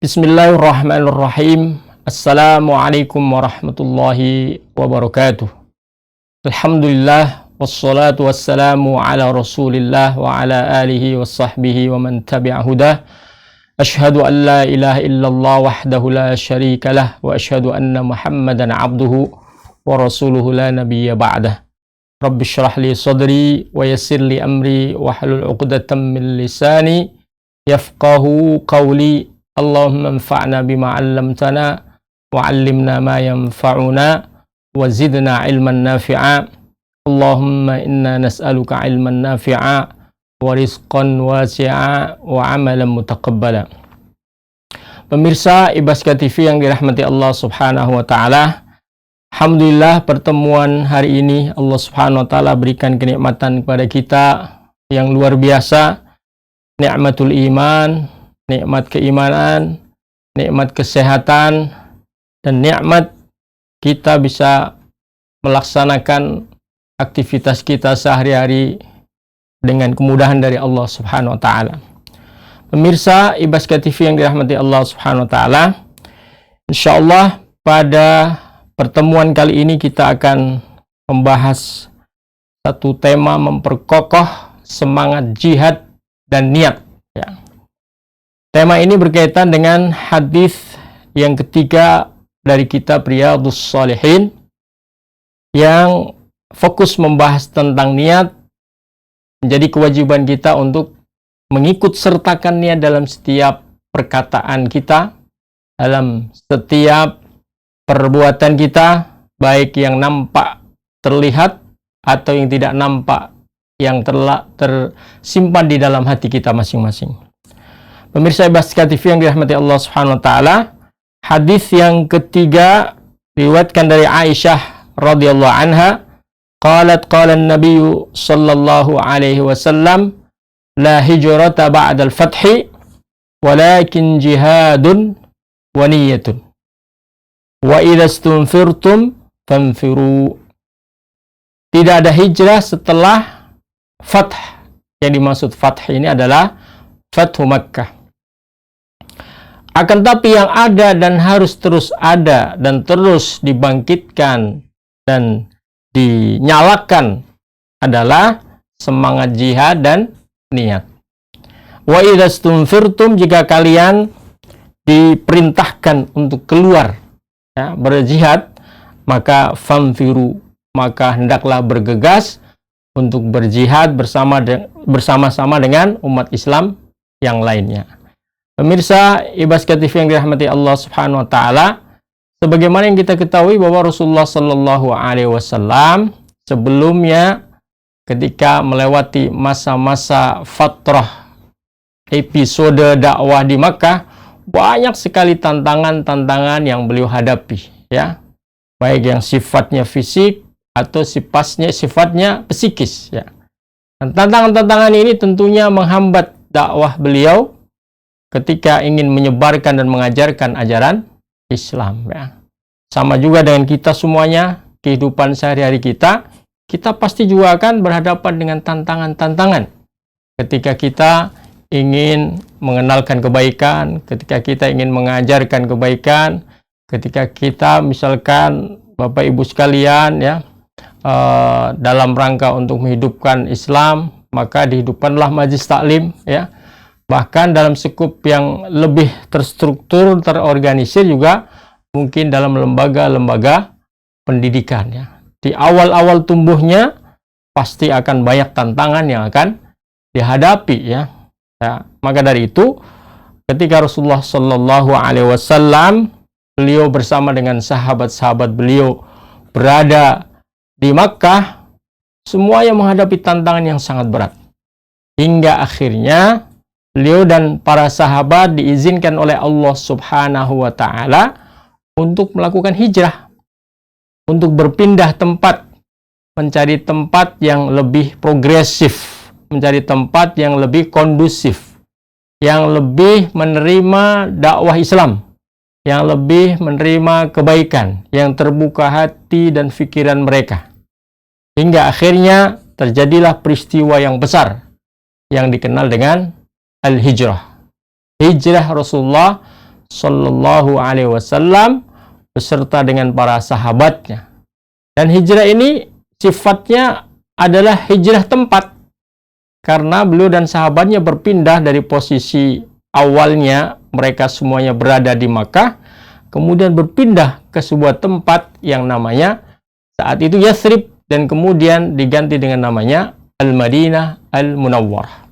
Bismillahirrahmanirrahim. Assalamualaikum warahmatullahi wabarakatuh. Alhamdulillah wassalatu wassalamu ala Rasulillah wa ala alihi washabbihi wa man tabi'a hudah. Asyhadu an la ilaha illallah wahdahu la syarika lah wa asyhadu anna Muhammadan abduhu wa rasuluhu la nabiyya ba'dah. Rabbi syrah li sadri wa yassir li amri wa hlul 'uqdatam min lisani yafqahu qawli. Allahumma anfa'na bima 'allamtana wa 'allimna ma yanfa'una wa zidna 'ilman nafi'a. Allahumma inna nas'aluka 'ilman nafi'a wa rizqan wasi'a wa 'amalan mutaqabbala. Pemirsa Ibaska TV yang dirahmati Allah Subhanahu wa taala, alhamdulillah pertemuan hari ini Allah Subhanahu wa taala berikan kenikmatan kepada kita yang luar biasa, nikmatul iman, nikmat keimanan, nikmat kesehatan, dan nikmat kita bisa melaksanakan aktivitas kita sehari-hari dengan kemudahan dari Allah Subhanahu wa taala. Pemirsa Ibaska TV yang dirahmati Allah Subhanahu wa taala, insyaallah pada pertemuan kali ini kita akan membahas satu tema memperkokoh semangat jihad dan niat, ya. Tema ini berkaitan dengan hadis yang ketiga dari kitab Riyadhus Shalihin yang fokus membahas tentang niat. Menjadi kewajiban kita untuk mengikut sertakan niat dalam setiap perkataan kita, dalam setiap perbuatan kita, baik yang nampak terlihat atau yang tidak nampak, yang tersimpan di dalam hati kita masing-masing. Pemirsa Ibaska TV yang dirahmati Allah Subhanahu wa taala, hadis yang ketiga diriwayatkan dari Aisyah radhiyallahu anha, qalat qala an-nabiy sallallahu alaihi wasallam, la hijrata ba'da al-fathi walakin jihadun wa niyyatun wa idza istunfirtum fanfiru. Tidak ada hijrah setelah fath. Yang dimaksud fath ini adalah Fathu Makkah. Akan tapi yang ada dan harus terus ada dan terus dibangkitkan dan dinyalakan adalah semangat jihad dan niat. Wa idza stunfirtum, jika kalian diperintahkan untuk keluar, ya, berjihad, maka famfiru, maka hendaklah bergegas untuk berjihad bersama-sama dengan umat Islam yang lainnya. Pemirsa Ibaska TV yang dirahmati Allah Subhanahu wa taala, sebagaimana yang kita ketahui bahwa Rasulullah sallallahu alaihi wasallam sebelumnya ketika melewati masa-masa fatrah episode dakwah di Makkah, banyak sekali tantangan-tantangan yang beliau hadapi, ya. Baik yang sifatnya fisik atau sifatnya psikis, ya. Dan tantangan-tantangan ini tentunya menghambat dakwah beliau ketika ingin menyebarkan dan mengajarkan ajaran Islam, ya. Sama juga dengan kita semuanya, kehidupan sehari-hari kita pasti juga akan berhadapan dengan tantangan-tantangan ketika kita ingin mengenalkan kebaikan, ketika kita ingin mengajarkan kebaikan, ketika kita misalkan Bapak Ibu sekalian, ya, dalam rangka untuk menghidupkan Islam, maka dihidupkanlah majelis taklim, ya. Bahkan dalam skup yang lebih terstruktur, terorganisir juga mungkin dalam lembaga-lembaga pendidikan, ya. Di awal-awal tumbuhnya pasti akan banyak tantangan yang akan dihadapi, ya. Maka dari itu ketika Rasulullah Shallallahu alaihi wasallam beliau bersama dengan sahabat-sahabat beliau berada di Makkah, semuanya menghadapi tantangan yang sangat berat. Hingga akhirnya beliau dan para sahabat diizinkan oleh Allah Subhanahu wa taala untuk melakukan hijrah, untuk berpindah tempat, mencari tempat yang lebih progresif, mencari tempat yang lebih kondusif, yang lebih menerima dakwah Islam, yang lebih menerima kebaikan, yang terbuka hati dan pikiran mereka. Hingga akhirnya terjadilah peristiwa yang besar yang dikenal dengan al-hijrah. Hijrah Rasulullah Sallallahu Alaihi Wasallam beserta dengan para sahabatnya. Dan hijrah ini sifatnya adalah hijrah tempat, karena beliau dan sahabatnya berpindah dari posisi awalnya mereka semuanya berada di Makkah, kemudian berpindah ke sebuah tempat yang namanya saat itu Yathrib, dan kemudian diganti dengan namanya Al-Madinah Al-Munawwarah.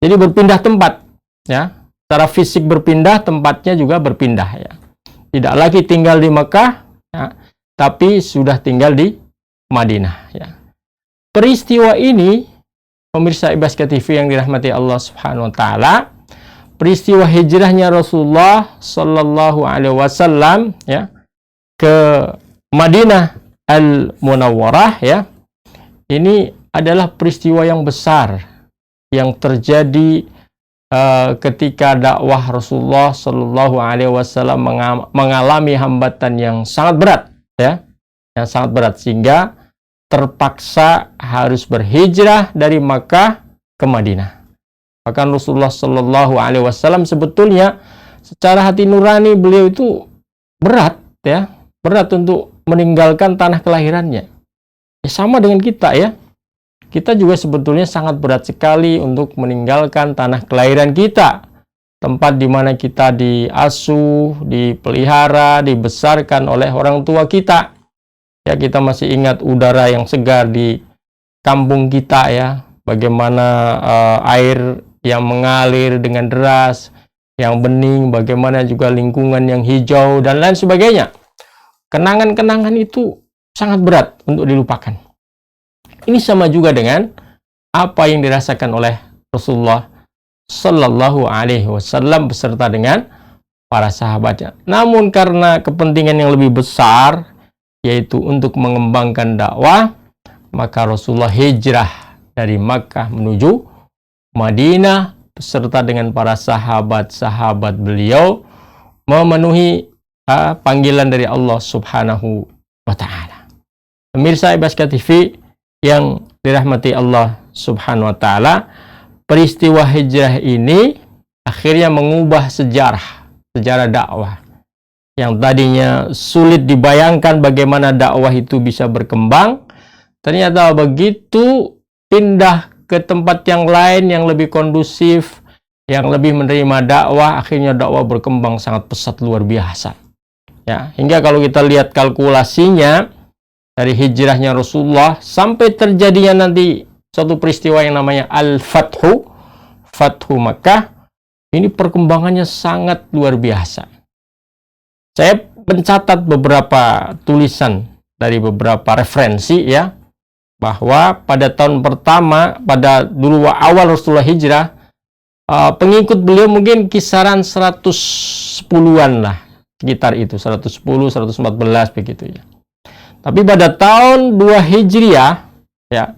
Jadi berpindah tempat, ya. Secara fisik berpindah, tempatnya juga berpindah, ya. Tidak lagi tinggal di Makkah, ya, tapi sudah tinggal di Madinah, ya. Peristiwa ini, pemirsa Ibaska TV yang dirahmati Allah Subhanahu wa taala, peristiwa hijrahnya Rasulullah Sallallahu Alaihi Wasallam, ya, ke Madinah Al-Munawwarah, ya. Ini adalah peristiwa yang besar yang terjadi ketika dakwah Rasulullah Sallallahu Alaihi Wasallam mengalami hambatan yang sangat berat, ya, yang sangat berat, sehingga terpaksa harus berhijrah dari Makkah ke Madinah. Bahkan Rasulullah Sallallahu Alaihi Wasallam sebetulnya secara hati nurani beliau itu berat, ya, berat untuk meninggalkan tanah kelahirannya. Ya, sama dengan kita, ya. Kita juga sebetulnya sangat berat sekali untuk meninggalkan tanah kelahiran kita, tempat di mana kita diasuh, dipelihara, dibesarkan oleh orang tua kita. Ya, kita masih ingat udara yang segar di kampung kita, ya. Bagaimana air yang mengalir dengan deras, yang bening, bagaimana juga lingkungan yang hijau dan lain sebagainya. Kenangan-kenangan itu sangat berat untuk dilupakan. Ini sama juga dengan apa yang dirasakan oleh Rasulullah Sallallahu Alaihi Wasallam beserta dengan para sahabatnya. Namun karena kepentingan yang lebih besar, yaitu untuk mengembangkan dakwah, maka Rasulullah hijrah dari Makkah menuju Madinah beserta dengan para sahabat-sahabat beliau, memenuhi panggilan dari Allah Subhanahu wa taala. Pemirsa Ibaska TV yang dirahmati Allah Subhanahu wa taala, peristiwa hijrah ini akhirnya mengubah sejarah dakwah. Yang tadinya sulit dibayangkan bagaimana dakwah itu bisa berkembang, ternyata begitu pindah ke tempat yang lain yang lebih kondusif, yang lebih menerima dakwah, akhirnya dakwah berkembang sangat pesat luar biasa. Ya, hingga kalau kita lihat kalkulasinya dari hijrahnya Rasulullah sampai terjadinya nanti suatu peristiwa yang namanya Al-Fathu, Fathu Makkah, ini perkembangannya sangat luar biasa. Saya mencatat beberapa tulisan dari beberapa referensi, ya, bahwa pada tahun pertama, pada dulu awal Rasulullah hijrah, pengikut beliau mungkin kisaran 110-an lah, sekitar itu, 110, 114 begitu, ya. Tapi pada tahun 2 Hijriah, ya,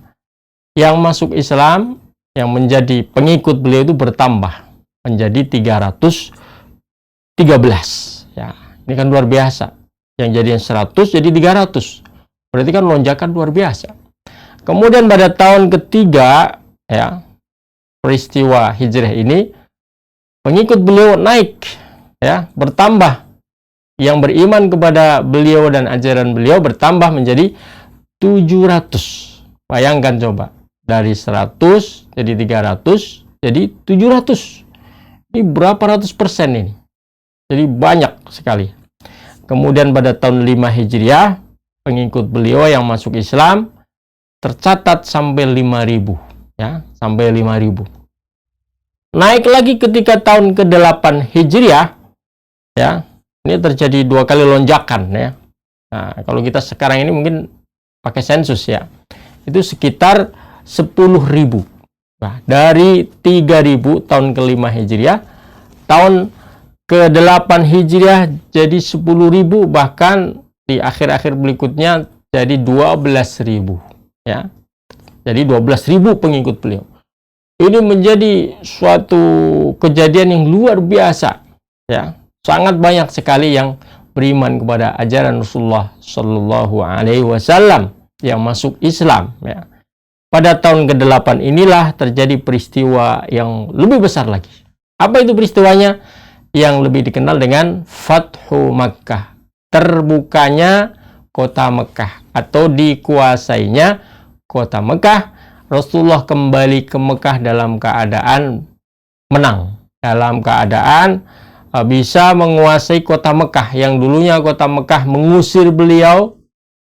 yang masuk Islam, yang menjadi pengikut beliau itu bertambah menjadi 313. Ya, ini kan luar biasa. Yang jadinya 100 jadi 300. Berarti kan lonjakan luar biasa. Kemudian pada tahun ketiga, ya, peristiwa hijrah ini, pengikut beliau naik, ya, bertambah. Yang beriman kepada beliau dan ajaran beliau bertambah menjadi 700. Bayangkan coba, dari 100 jadi 300 jadi 700. Ini berapa ratus persen ini? Jadi banyak sekali. Kemudian pada tahun 5 Hijriah, pengikut beliau yang masuk Islam tercatat sampai 5.000, ya, sampai 5.000. Naik lagi ketika tahun ke-8 Hijriah, ya. Ini terjadi 2 kali lonjakan, ya. Nah, kalau kita sekarang ini mungkin pakai sensus, ya. Itu sekitar 10.000. Nah, dari 3.000 tahun ke-5 Hijriah, tahun ke-8 Hijriah jadi 10.000, bahkan di akhir-akhir berikutnya jadi 12.000, ya. Jadi 12.000 pengikut beliau. Ini menjadi suatu kejadian yang luar biasa, ya. Sangat banyak sekali yang beriman kepada ajaran Rasulullah Sallallahu Alaihi Wasallam yang masuk Islam, ya. Pada tahun ke-8 inilah terjadi peristiwa yang lebih besar lagi. Apa itu peristiwanya? yang lebih dikenal dengan Fathu Makkah, terbukanya kota Mekah atau dikuasainya kota Mekah. Rasulullah kembali ke Mekah dalam keadaan menang, dalam keadaan bisa menguasai kota Mekah yang dulunya kota Mekah mengusir beliau,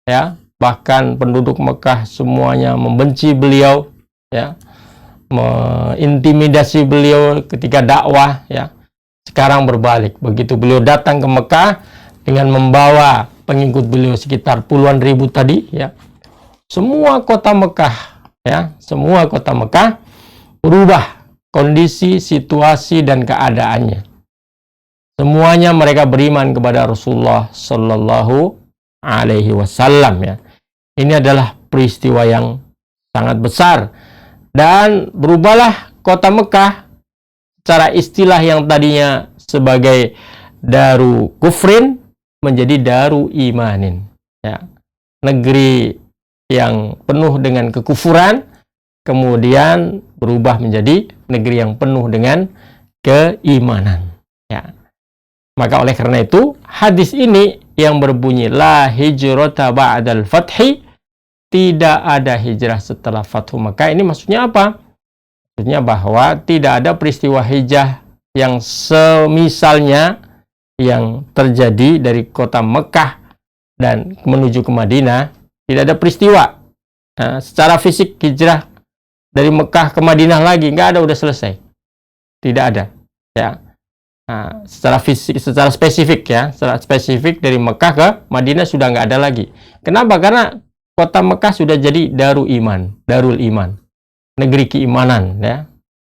ya, bahkan penduduk Mekah semuanya membenci beliau, ya, mengintimidasi beliau ketika dakwah, ya. Sekarang berbalik, begitu beliau datang ke Mekah dengan membawa pengikut beliau sekitar puluhan ribu tadi, ya, semua kota Mekah, ya, semua kota Mekah berubah kondisi, situasi dan keadaannya. Semuanya mereka beriman kepada Rasulullah Sallallahu Alaihi Wasallam, ya. Ini adalah peristiwa yang sangat besar dan berubahlah kota Mekah secara istilah yang tadinya sebagai daru kufrin menjadi daru imanin, ya. Negeri yang penuh dengan kekufuran kemudian berubah menjadi negeri yang penuh dengan keimanan, ya. Maka oleh karena itu hadis ini yang berbunyi la hijrata ba'dal fathi, tidak ada hijrah setelah Fathu Makkah, ini maksudnya apa? Maksudnya bahwa tidak ada peristiwa hijrah yang semisalnya yang terjadi dari kota Mekah dan menuju ke Madinah. Tidak ada peristiwa secara fisik hijrah dari Mekah ke Madinah lagi, nggak ada, udah selesai, tidak ada, ya. Secara fisik, secara spesifik, ya, secara spesifik dari Mekah ke Madinah sudah nggak ada lagi. Kenapa? Karena kota Mekah sudah jadi darul iman, negeri keimanan, ya.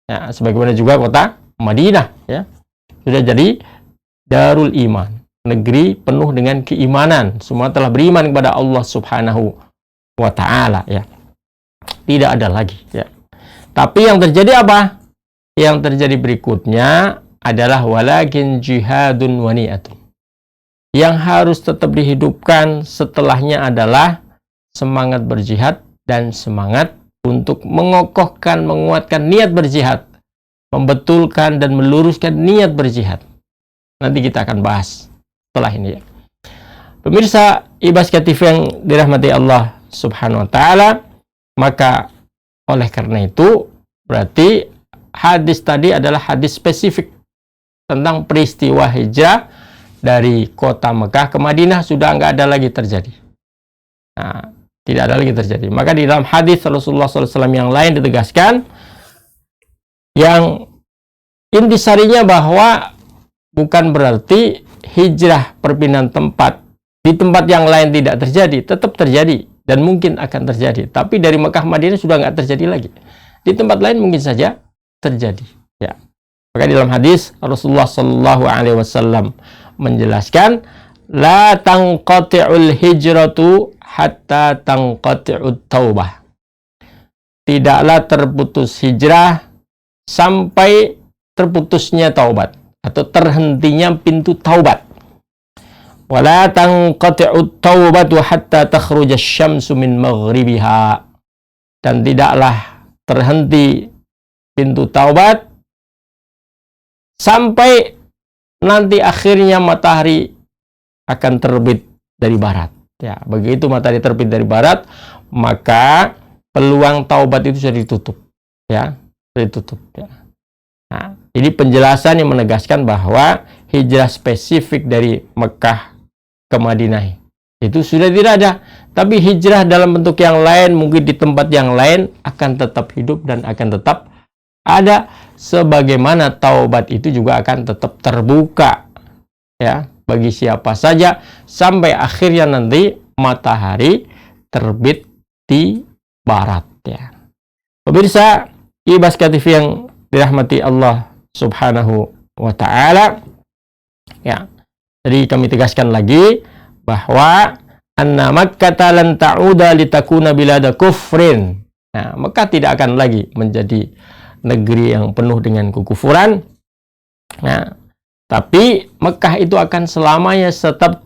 Ya, sebagaimana juga kota Madinah, ya, sudah jadi darul iman, negeri penuh dengan keimanan. Semua telah beriman kepada Allah Subhanahu wa Ta'ala, ya. Tidak ada lagi, ya. Tapi yang terjadi apa? Yang terjadi berikutnya adalah walakin jihadun wa ni'atun. Yang harus tetap dihidupkan setelahnya adalah semangat berjihad dan semangat untuk mengokohkan, menguatkan niat berjihad, membetulkan dan meluruskan niat berjihad. Nanti kita akan bahas setelah ini, ya. Pemirsa Ibaska TV yang dirahmati Allah Subhanahu wa Ta'ala, maka oleh karena itu berarti hadis tadi adalah hadis spesifik tentang peristiwa hijrah dari kota Mekah ke Madinah sudah nggak ada lagi terjadi. Nah, tidak ada lagi terjadi. Maka di dalam hadis Rasulullah SAW yang lain ditegaskan, yang intisarinya bahwa bukan berarti hijrah perpindahan tempat di tempat yang lain tidak terjadi, tetap terjadi dan mungkin akan terjadi. Tapi dari Mekah Madinah sudah nggak terjadi lagi. Di tempat lain mungkin saja terjadi, ya. Maka di dalam hadis Rasulullah Sallallahu Alaihi Wasallam menjelaskan, la tanqati'ul hijratu hatta tanqati'ut taubah. Tidaklah terputus hijrah sampai terputusnya taubat atau terhentinya pintu taubat. Wala tanqati'ut taubatu hatta takhruja asy-syamsu min maghribiha. Dan tidaklah terhenti pintu taubat sampai nanti akhirnya matahari akan terbit dari barat, ya. Begitu matahari terbit dari barat, maka peluang taubat itu sudah ditutup, ya, ditutup, ya. Nah, ini penjelasan yang menegaskan bahwa hijrah spesifik dari Mekah ke Madinah itu sudah tidak ada, tapi hijrah dalam bentuk yang lain, mungkin di tempat yang lain akan tetap hidup dan akan tetap ada, sebagaimana taubat itu juga akan tetap terbuka, ya, bagi siapa saja sampai akhirnya nanti matahari terbit di barat, ya. Pemirsa Ibaska TV yang dirahmati Allah Subhanahu wa Ta'ala, ya. Jadi kami tegaskan lagi bahwa anna Makkah lan ta'uda litakuna bilada kufrin. Nah, Mekah tidak akan lagi menjadi negeri yang penuh dengan kekufuran. Nah, tapi Mekah itu akan selamanya tetap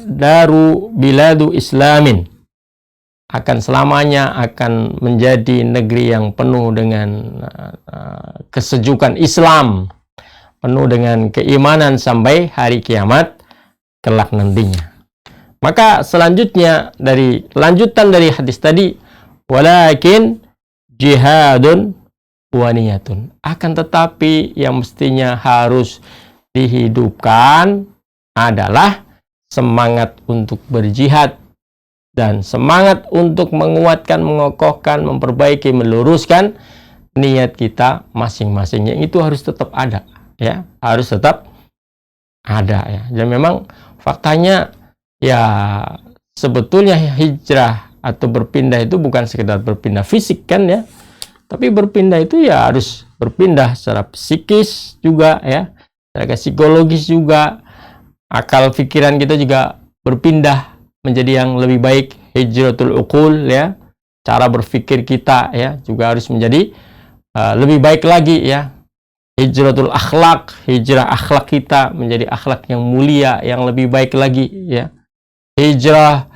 daru biladu islamin. Akan selamanya akan menjadi negeri yang penuh dengan kesejukan Islam. penuh dengan keimanan sampai hari kiamat kelak nantinya. Maka selanjutnya dari lanjutan dari hadis tadi, walakin jihadun wa niyatun. Akan tetapi yang mestinya harus dihidupkan adalah semangat untuk berjihad dan semangat untuk menguatkan, mengokohkan, memperbaiki, meluruskan niat kita masing-masing. Yang itu harus tetap ada, ya, harus tetap ada, ya. Dan memang faktanya, ya, sebetulnya hijrah atau berpindah itu bukan sekedar berpindah fisik, kan, ya, tapi berpindah itu ya harus berpindah secara psikis juga, ya, secara psikologis juga, akal pikiran kita juga berpindah menjadi yang lebih baik. Hijratul uqul, ya, cara berpikir kita, ya, juga harus menjadi lebih baik lagi, ya. Hijratul akhlak, hijrah akhlak kita menjadi akhlak yang mulia, yang lebih baik lagi, ya. Hijrah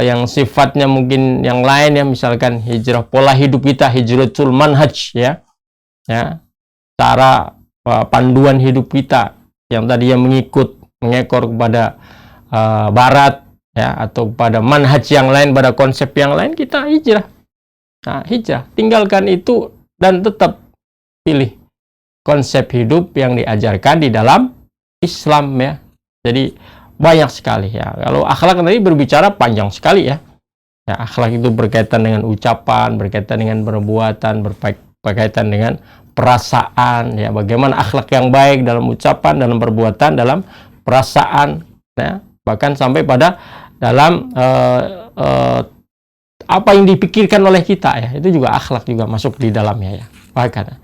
yang sifatnya mungkin yang lain, ya, misalkan hijrah pola hidup kita, hijratul manhaj, ya, cara panduan hidup kita yang tadinya mengekor kepada barat, ya, atau pada manhaj yang lain, pada konsep yang lain, kita hijrah. Nah, hijrah, tinggalkan itu dan tetap pilih konsep hidup yang diajarkan di dalam Islam, ya. Jadi banyak sekali, ya. Kalau akhlak tadi berbicara panjang sekali, ya. Ya, akhlak itu berkaitan dengan ucapan, berkaitan dengan perbuatan, berkaitan dengan perasaan, ya. Bagaimana akhlak yang baik dalam ucapan, dalam perbuatan, dalam perasaan, ya. Bahkan sampai pada dalam apa yang dipikirkan oleh kita, ya, itu juga akhlak juga masuk di dalamnya, ya. Bahkan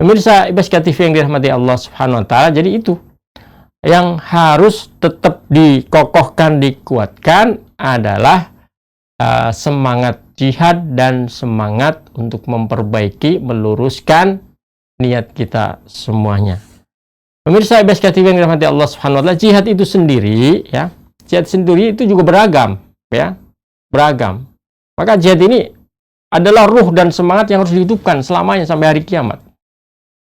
pemirsa IBSK TV yang dirahmati Allah Subhanahu wa taala, jadi itu yang harus tetap dikokohkan, dikuatkan adalah semangat jihad dan semangat untuk memperbaiki, meluruskan niat kita semuanya. Pemirsa IBSK TV yang dirahmati Allah Subhanahu wa taala, jihad itu sendiri, ya, jihad sendiri itu juga beragam, ya, beragam. Maka jihad ini adalah ruh dan semangat yang harus dihidupkan selamanya sampai hari kiamat.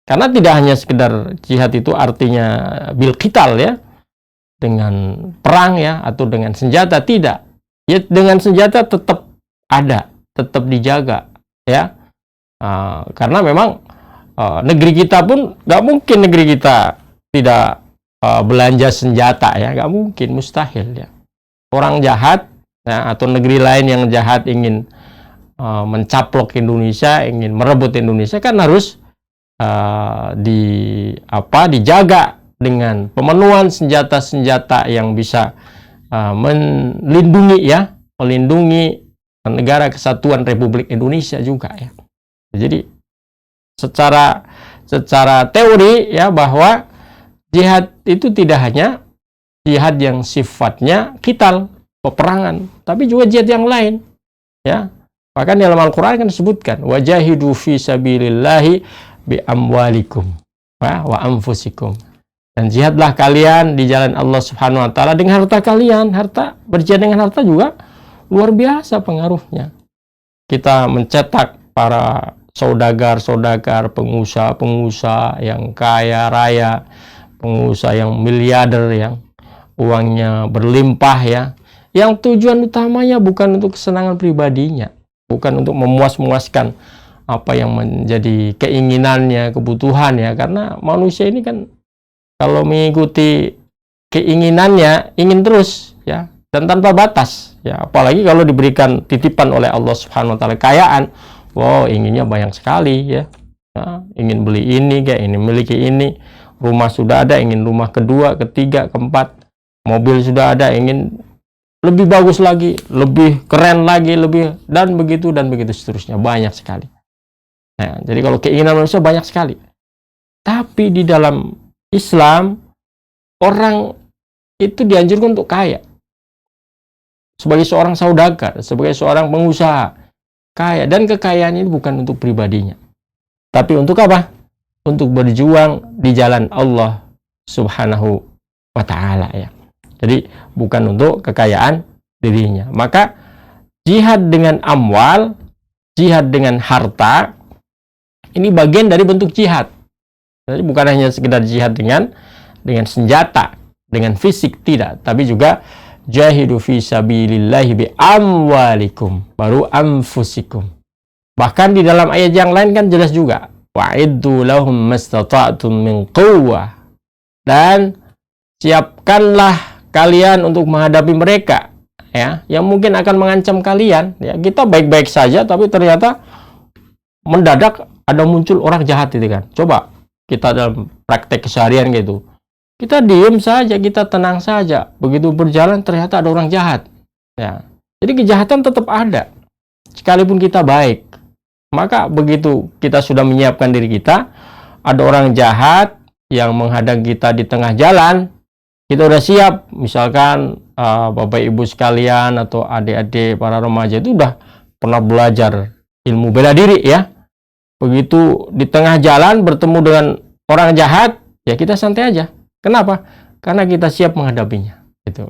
Karena tidak hanya sekedar jihad itu artinya bil qital, ya, dengan perang, ya, atau dengan senjata, tidak. Ya, dengan senjata tetap ada, tetap dijaga, ya. Karena memang negeri kita pun nggak mungkin negeri kita tidak belanja senjata, ya, nggak mungkin, mustahil, ya. Orang jahat, ya, atau negeri lain yang jahat ingin mencaplok Indonesia, ingin merebut Indonesia, kan harus dijaga dengan pemenuhan senjata-senjata yang bisa melindungi, ya, melindungi negara kesatuan Republik Indonesia juga, ya. Jadi secara teori, ya, bahwa jihad itu tidak hanya jihad yang sifatnya qital, peperangan, tapi juga jihad yang lain, ya. Bahkan dalam Al-Quran kan disebutkan wajahidu fi sabilillahi bi amwalikum wa anfusikum, dan jihadlah kalian di jalan Allah Subhanahu wa taala dengan harta kalian. Harta, berjihad dengan harta juga luar biasa pengaruhnya. Kita mencetak para saudagar, pengusaha yang kaya raya, pengusaha yang miliarder, yang uangnya berlimpah, ya, yang tujuan utamanya bukan untuk kesenangan pribadinya, bukan untuk memuaskan apa yang menjadi keinginannya, kebutuhannya. Karena manusia ini kan kalau mengikuti keinginannya, ingin terus, ya, dan tanpa batas, ya. Apalagi kalau diberikan titipan oleh Allah Subhanahu wa taala kekayaan, wow, inginnya banyak sekali, ya. Ingin beli ini, kayak ini, memiliki ini, rumah sudah ada, ingin rumah kedua, ketiga, keempat, mobil sudah ada, ingin lebih bagus lagi, lebih keren lagi, lebih, dan begitu seterusnya, banyak sekali. Nah, jadi kalau keinginan manusia banyak sekali. Tapi di dalam Islam, orang itu dianjurkan untuk kaya. Sebagai seorang saudagar, sebagai seorang pengusaha, kaya. Dan kekayaan ini bukan untuk pribadinya, tapi untuk apa? Untuk berjuang di jalan Allah Subhanahu wa ta'ala, ya. Jadi bukan untuk kekayaan dirinya. Maka jihad dengan amwal, jihad dengan harta, ini bagian dari bentuk jihad. Jadi bukan hanya sekedar jihad dengan senjata, dengan fisik, tidak, tapi juga jahidu fi sabilillahi bi amwalikum, baru anfusikum. Bahkan di dalam ayat yang lain kan jelas juga, wa'iddu lahum mastata'tum min quwwah, dan siapkanlah kalian untuk menghadapi mereka, ya, yang mungkin akan mengancam kalian. Ya, kita baik-baik saja, tapi ternyata mendadak ada muncul orang jahat itu kan. Coba kita dalam praktek keseharian gitu, kita diem saja, kita tenang saja, begitu berjalan ternyata ada orang jahat. Ya, jadi kejahatan tetap ada, sekalipun kita baik. Maka begitu kita sudah menyiapkan diri kita, ada orang jahat yang menghadang kita di tengah jalan, kita udah siap. Misalkan Bapak Ibu sekalian atau adik-adik para remaja itu udah pernah belajar ilmu bela diri ya. Begitu di tengah jalan bertemu dengan orang jahat, ya kita santai aja. Kenapa? Karena kita siap menghadapinya. Gitu.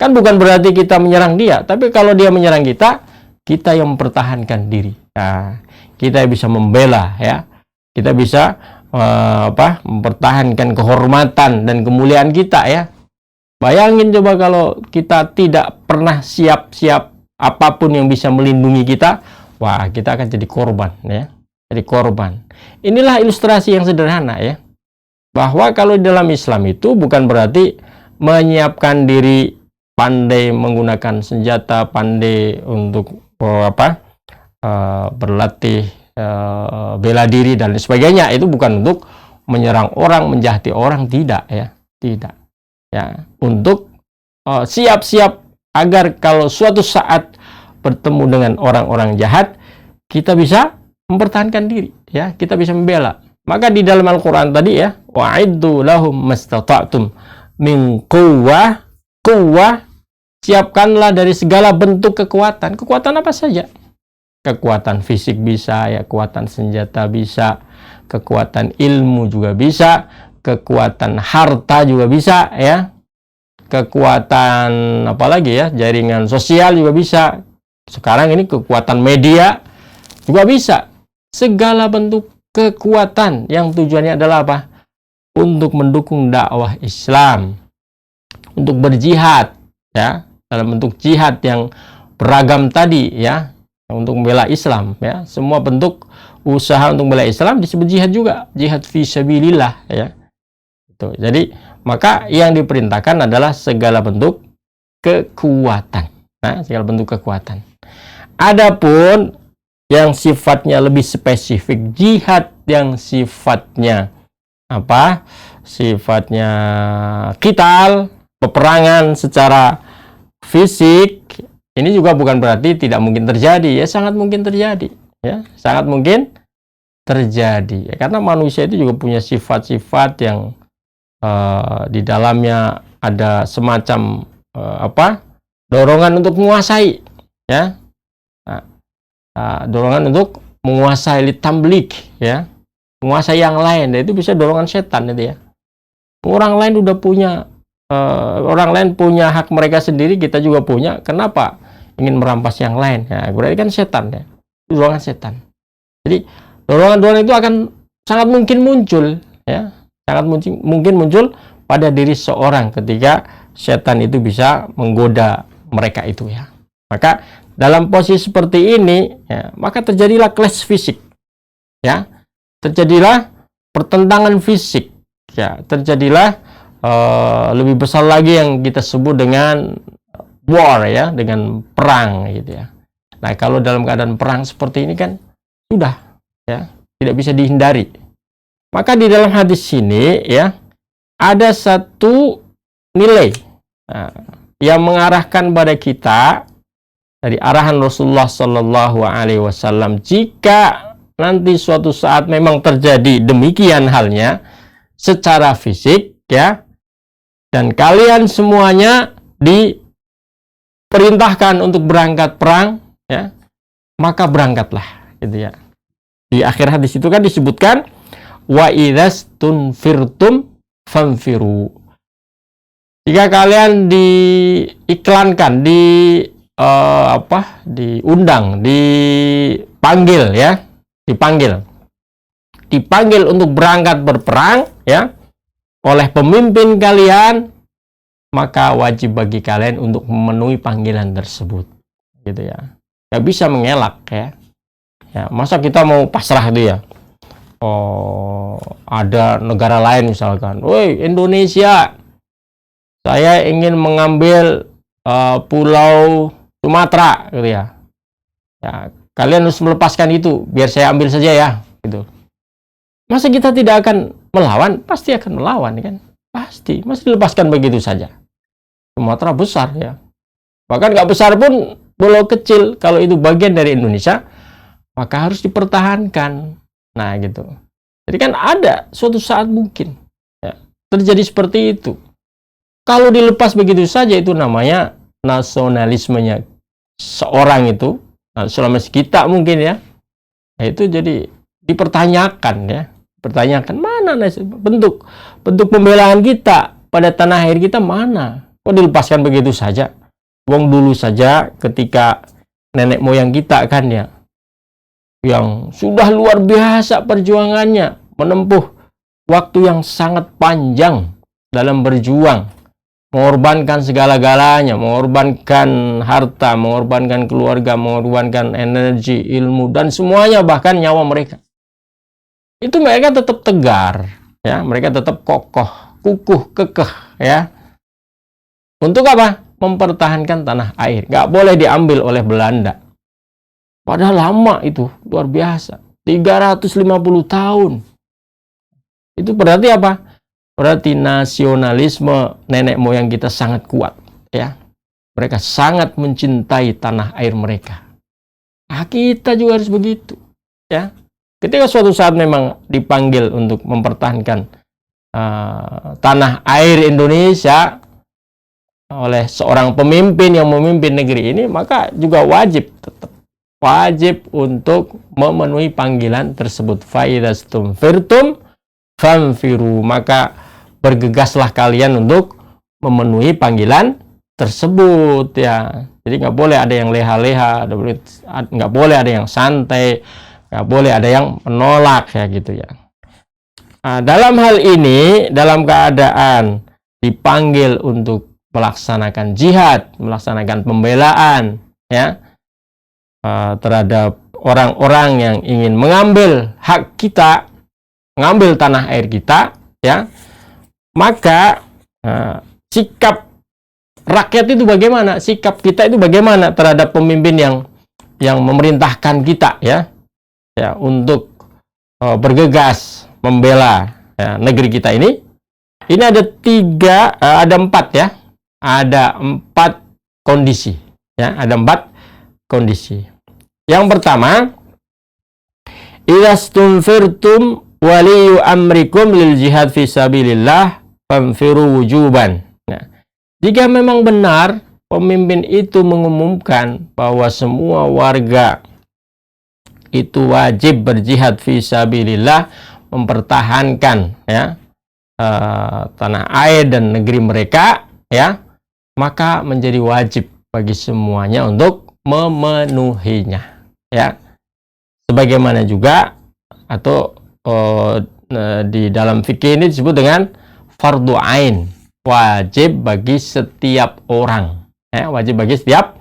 Kan bukan berarti kita menyerang dia, tapi kalau dia menyerang kita, kita yang mempertahankan diri. Nah, kita bisa membela ya. Kita bisa mempertahankan kehormatan dan kemuliaan kita ya. Bayangin coba kalau kita tidak pernah siap-siap apapun yang bisa melindungi kita, wah, kita akan jadi korban ya. Jadi korban. Inilah ilustrasi yang sederhana ya. Bahwa kalau dalam Islam itu bukan berarti menyiapkan diri, pandai menggunakan senjata, pandai untuk berlatih bela diri dan sebagainya. Itu bukan untuk menyerang orang, menjahati orang, tidak ya, tidak ya. Untuk siap-siap agar kalau suatu saat bertemu dengan orang-orang jahat, kita bisa mempertahankan diri ya, kita bisa membela. Maka di dalam Al-Quran tadi ya, wa'iddu lahum mastata'tum min quwwah, quwwah, siapkanlah dari segala bentuk kekuatan. Kekuatan apa saja? Kekuatan fisik bisa ya, kekuatan senjata bisa, kekuatan ilmu juga bisa, kekuatan harta juga bisa ya, kekuatan apalagi ya, jaringan sosial juga bisa. Sekarang ini kekuatan media juga bisa. Segala bentuk kekuatan yang tujuannya adalah apa? Untuk mendukung dakwah Islam, untuk berjihad ya, dalam bentuk jihad yang beragam tadi ya, untuk membela Islam ya. Semua bentuk usaha untuk membela Islam disebut jihad juga, jihad fi sabilillah ya. Itu. Jadi maka yang diperintahkan adalah segala bentuk kekuatan. Nah, segala bentuk kekuatan. Adapun yang sifatnya lebih spesifik, jihad yang sifatnya apa? Sifatnya qital, peperangan secara fisik, ini juga bukan berarti tidak mungkin terjadi ya, sangat mungkin terjadi ya, sangat mungkin terjadi ya, karena manusia itu juga punya sifat-sifat yang di dalamnya ada semacam dorongan untuk menguasai ya. Dorongan untuk menguasai litamblik ya, menguasai yang lain. Dan itu bisa dorongan setan itu ya. Orang lain udah punya orang lain punya hak mereka sendiri, kita juga punya. Kenapa ingin merampas yang lain? Ya, berarti kan setan ya. Dorongan setan. Jadi dorongan-dorongan itu akan sangat mungkin muncul ya. Sangat mungkin muncul pada diri seorang ketika setan itu bisa menggoda mereka itu ya. Maka dalam posisi seperti ini, ya, maka terjadilah clash fisik, ya, terjadilah pertentangan fisik, ya, terjadilah lebih besar lagi yang kita sebut dengan war, ya, dengan perang, gitu ya. Nah, kalau dalam keadaan perang seperti ini kan sudah, ya, tidak bisa dihindari. Maka di dalam hadis ini, ya, ada satu nilai yang mengarahkan pada kita dari arahan Rasulullah Sallallahu Alaihi Wasallam, jika nanti suatu saat memang terjadi demikian halnya secara fisik, ya, dan kalian semuanya diperintahkan untuk berangkat perang, ya, maka berangkatlah, gitu ya. Di akhir hadis itu kan disebutkan wa idzas tunfirtum fanfiru. Jika kalian diiklankan, diundang, dipanggil, ya, dipanggil. dipanggil untuk berangkat berperang ya oleh pemimpin kalian, maka wajib bagi kalian untuk memenuhi panggilan tersebut, gitu ya. Gak bisa mengelak ya. Ya, masa kita mau pasrah itu ya? Oh, ada negara lain misalkan, woi Indonesia, saya ingin mengambil Pulau Sumatera, gitu ya. Ya, kalian harus melepaskan itu, biar saya ambil saja ya, gitu. Masa kita tidak akan melawan? Pasti akan melawan kan? Pasti. Masa dilepaskan begitu saja? Sumatera besar ya. Bahkan nggak besar pun, pulau kecil, kalau itu bagian dari Indonesia, maka harus dipertahankan. Nah gitu. Jadi kan ada suatu saat mungkin ya, terjadi seperti itu. Kalau dilepas begitu saja, itu namanya nasionalismenya seorang itu, nasionalis kita mungkin ya, itu jadi dipertanyakan ya. Pertanyakan mana bentuk pembelaan kita pada tanah air kita mana? Kok dilepaskan begitu saja? Wong dulu saja ketika nenek moyang kita kan ya, yang sudah luar biasa perjuangannya, menempuh waktu yang sangat panjang dalam berjuang, mengorbankan segala-galanya, mengorbankan harta, mengorbankan keluarga, mengorbankan energi, ilmu, dan semuanya, bahkan nyawa mereka. Itu mereka tetap tegar ya, mereka tetap kokoh, kukuh, kekeh ya. Untuk apa? Mempertahankan tanah air, nggak boleh diambil oleh Belanda. Padahal lama itu, luar biasa, 350 tahun. Itu berarti apa? Berarti nasionalisme nenek moyang kita sangat kuat ya. Mereka sangat mencintai tanah air mereka. Nah, kita juga harus begitu ya. Ketika suatu saat memang dipanggil untuk mempertahankan tanah air Indonesia oleh seorang pemimpin yang memimpin negeri ini, maka juga tetap wajib untuk memenuhi panggilan tersebut. Faidastumfirtum famfiru, maka bergegaslah kalian untuk memenuhi panggilan tersebut ya. Jadi nggak boleh ada yang leha-leha, nggak boleh ada yang santai, nggak boleh ada yang menolak ya gitu ya. Nah, dalam hal ini, dalam keadaan dipanggil untuk melaksanakan jihad, melaksanakan pembelaan ya terhadap orang-orang yang ingin mengambil hak kita, mengambil tanah air kita ya, maka sikap rakyat itu bagaimana? Sikap kita itu bagaimana terhadap pemimpin yang memerintahkan kita ya untuk bergegas membela ya, negeri kita ini. Ini ada empat ya, ada 4 kondisi ya, ada 4 kondisi. Yang pertama, idastumfirtum waliyu amrikum lil jihad fisabilillah famfiru wujuban. Nah, jika memang benar pemimpin itu mengumumkan bahwa semua warga itu wajib berjihad fisabilillah, mempertahankan ya tanah air dan negeri mereka ya, maka menjadi wajib bagi semuanya untuk memenuhinya ya. Sebagaimana juga atau di dalam fikih ini disebut dengan fardu ain, wajib bagi setiap orang ya, wajib bagi setiap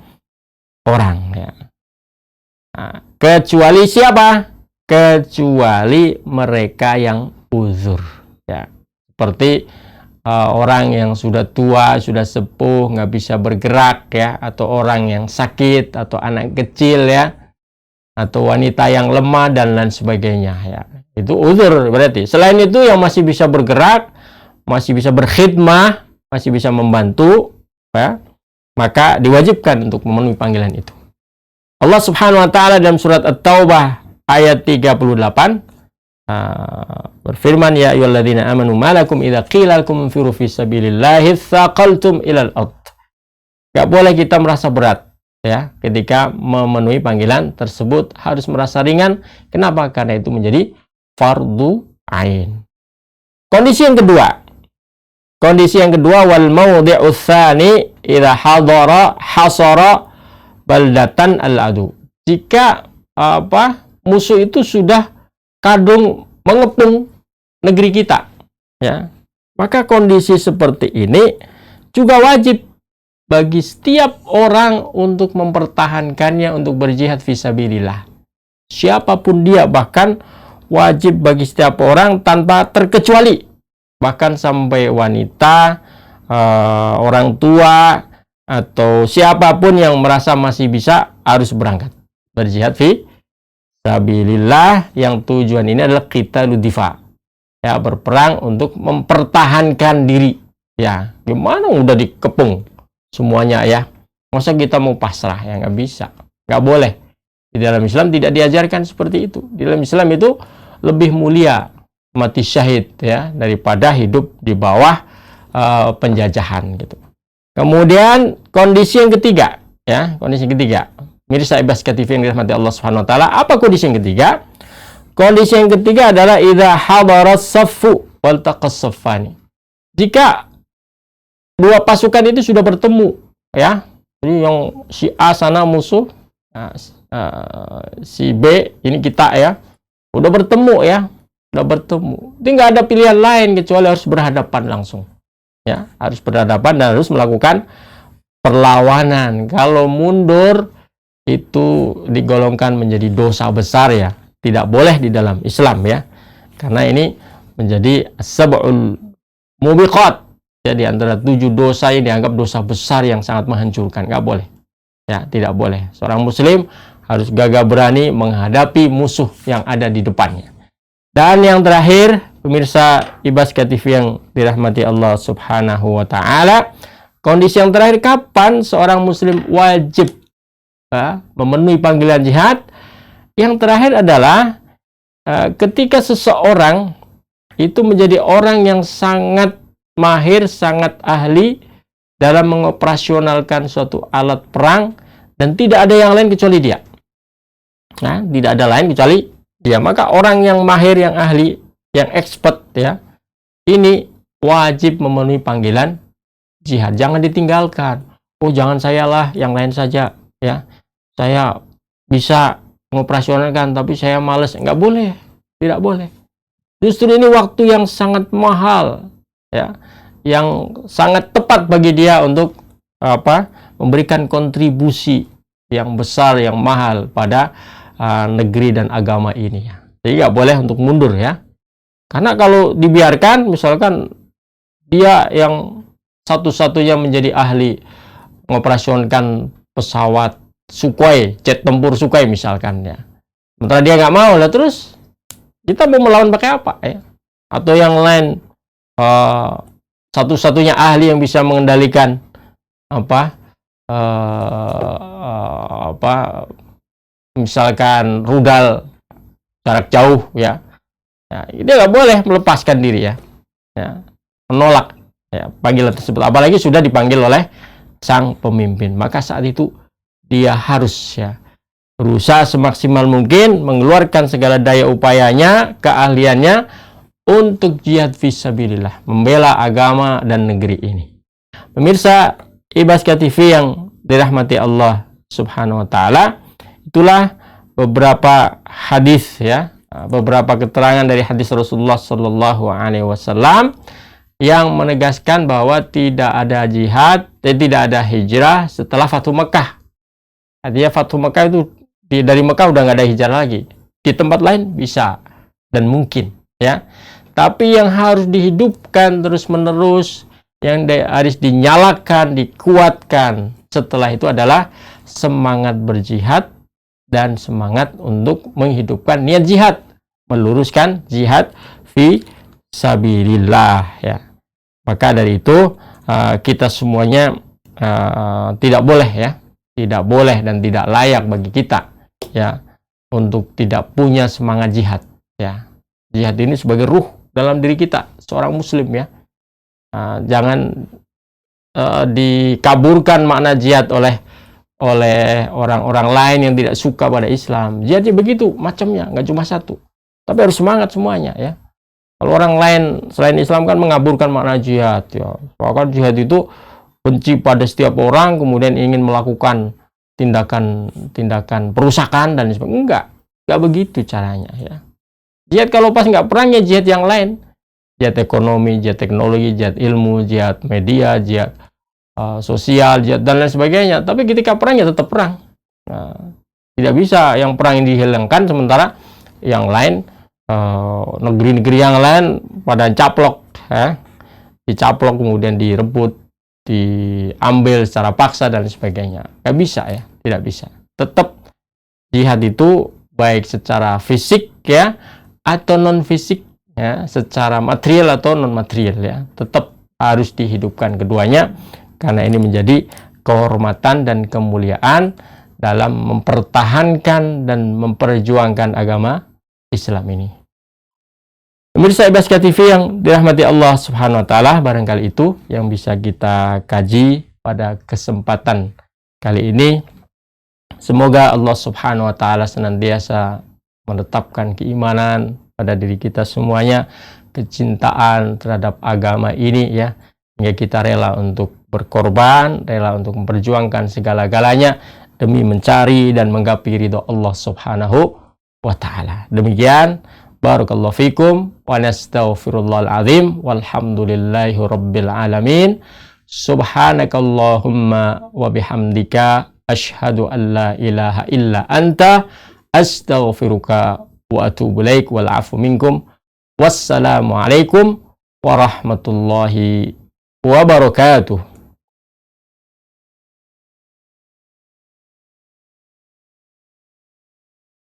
orang ya. Nah, kecuali siapa? Kecuali mereka yang uzur ya, seperti orang yang sudah tua, sudah sepuh, nggak bisa bergerak ya, atau orang yang sakit, atau anak kecil ya, atau wanita yang lemah dan lain sebagainya ya. Itu uzur berarti. Selain itu yang masih bisa bergerak, masih bisa berkhidmah, masih bisa membantu ya, maka diwajibkan untuk memenuhi panggilan itu. Allah Subhanahu wa taala dalam surat At-Taubah ayat 38 berfirman, ya ayyuhalladzina amanu malakum idza qila lakum infiru fisabilillahi tsaqaltum ilal ard. Enggak boleh kita merasa berat ya ketika memenuhi panggilan tersebut, harus merasa ringan. Kenapa? Karena itu menjadi fardu ain. Kondisi yang kedua, wal mawdi'u tsani idza hasara baldatan al-adu. Jika musuh itu sudah kadung mengepung negeri kita, ya. Maka kondisi seperti ini juga wajib bagi setiap orang untuk mempertahankannya, untuk berjihad fisabilillah. Siapapun dia, bahkan wajib bagi setiap orang tanpa terkecuali, bahkan sampai wanita, orang tua, atau siapapun yang merasa masih bisa harus berangkat berjihad fisabilillah, yang tujuan ini adalah kita ludifa, ya, berperang untuk mempertahankan diri. Ya, gimana udah dikepung semuanya, ya, masa kita mau pasrah? Ya nggak bisa, nggak boleh. Di dalam Islam tidak diajarkan seperti itu. Di dalam Islam itu lebih mulia mati syahid, ya, daripada hidup di bawah penjajahan gitu. Kemudian kondisi yang ketiga, ya, kondisi yang ketiga, mirsa Ibaska TV yang dirahmati Allah Subhanahu wa taala, apa kondisi yang ketiga? Kondisi yang ketiga adalah idza hadaras saffu wal taqassafani. Jika dua pasukan itu sudah bertemu, ya. Jadi yang si A sana musuh, si B ini kita, ya. Udah bertemu, ya. Udah bertemu. Jadi nggak ada pilihan lain kecuali harus berhadapan langsung. Ya, harus berhadapan dan harus melakukan perlawanan. Kalau mundur itu digolongkan menjadi dosa besar, ya. Tidak boleh di dalam Islam, ya. Karena ini menjadi sab'ul mubiqat, ya, di antara 7 dosa yang dianggap dosa besar yang sangat menghancurkan. Nggak boleh. Ya, tidak boleh. Seorang muslim harus gagah berani menghadapi musuh yang ada di depannya. Dan yang terakhir, pemirsa Ibaska TV yang dirahmati Allah Subhanahu wa taala, kondisi yang terakhir kapan seorang muslim wajib memenuhi panggilan jihad? Yang terakhir adalah ketika seseorang itu menjadi orang yang sangat mahir, sangat ahli dalam mengoperasionalkan suatu alat perang dan tidak ada yang lain kecuali dia. Nah, tidak ada lain kecuali dia. Maka orang yang mahir, yang ahli, yang expert, ya, ini wajib memenuhi panggilan jihad. Jangan ditinggalkan. Oh, jangan saya lah, yang lain saja, ya. Saya bisa mengoperasionalkan tapi saya males. Nggak boleh, tidak boleh. Justru ini waktu yang sangat mahal, ya, yang sangat tepat bagi dia untuk memberikan kontribusi yang besar, yang mahal pada negeri dan agama ini, ya. Jadi nggak boleh untuk mundur, ya. Karena kalau dibiarkan, misalkan dia yang satu-satunya menjadi ahli mengoperasionalkan pesawat Sukhoi, jet tempur Sukhoi misalkan, ya. Sementara dia nggak mau, lah terus kita mau melawan pakai apa, ya? Atau yang lain, satu-satunya ahli yang bisa mengendalikan misalkan rudal jarak jauh, ya. Ya, dia nggak boleh melepaskan diri, ya, menolak, ya, panggilan tersebut. Apalagi sudah dipanggil oleh sang pemimpin. Maka saat itu dia harus, ya, berusaha semaksimal mungkin mengeluarkan segala daya upayanya, keahliannya untuk jihad fisabilillah, membela agama dan negeri ini. Pemirsa Ibaska TV yang dirahmati Allah Subhanahu wa taala, itulah beberapa hadis, ya, beberapa keterangan dari hadis Rasulullah Shallallahu alaihi wasallam yang menegaskan bahwa tidak ada jihad, tidak ada hijrah setelah Fathu Mekah. Artinya Fathu Mekah itu dari Mekah udah nggak ada hijrah lagi. Di tempat lain bisa dan mungkin, ya. Tapi yang harus dihidupkan terus-menerus, yang harus dinyalakan, dikuatkan setelah itu adalah semangat berjihad dan semangat untuk menghidupkan niat jihad, meluruskan jihad fi sabilillah, ya. Maka dari itu kita semuanya tidak boleh, ya, tidak boleh dan tidak layak bagi kita, ya, untuk tidak punya semangat jihad, ya. Jihad ini sebagai ruh dalam diri kita, seorang muslim, ya. Jangan dikaburkan makna jihad oleh orang-orang lain yang tidak suka pada Islam. Jihadnya begitu macamnya, nggak cuma satu, tapi harus semangat semuanya, ya. Kalau orang lain selain Islam kan mengaburkan makna jihad, ya. Bahkan jihad itu benci pada setiap orang, kemudian ingin melakukan tindakan perusakan dan sebagainya. Enggak begitu caranya, ya. Jihad kalau pas nggak perang ya jihad yang lain. Jihad ekonomi, jihad teknologi, jihad ilmu, jihad media, jihad sosial, jihad dan lain sebagainya. Tapi ketika perang ya tetap perang. Nah, tidak bisa yang perang yang dihilangkan sementara yang lain, negeri-negeri yang lain pada caplok, dicaplok kemudian direbut, diambil secara paksa dan sebagainya. Nggak bisa ya, tidak bisa. Tetap jihad itu baik secara fisik ya atau non fisik ya, secara material atau non material ya, tetap harus dihidupkan keduanya karena ini menjadi kehormatan dan kemuliaan dalam mempertahankan dan memperjuangkan agama Islam ini. Pemirsa IBASK TV yang dirahmati Allah Subhanahu wa taala, barangkali itu yang bisa kita kaji pada kesempatan kali ini. Semoga Allah Subhanahu wa taala senantiasa menetapkan keimanan pada diri kita semuanya, kecintaan terhadap agama ini ya, hingga kita rela untuk berkorban, rela untuk memperjuangkan segala-galanya demi mencari dan menggapai ridho Allah Subhanahu wa taala. Demikian, barakallahu fikum wa nastaghfirullahal azim walhamdulillahi rabbil alamin. Subhanakallahumma wa bihamdika asyhadu an la ilaha illa anta astaghfiruka wa atubu ilaik wal afu minkum. Wassalamualaikum warahmatullahi wabarakatuh.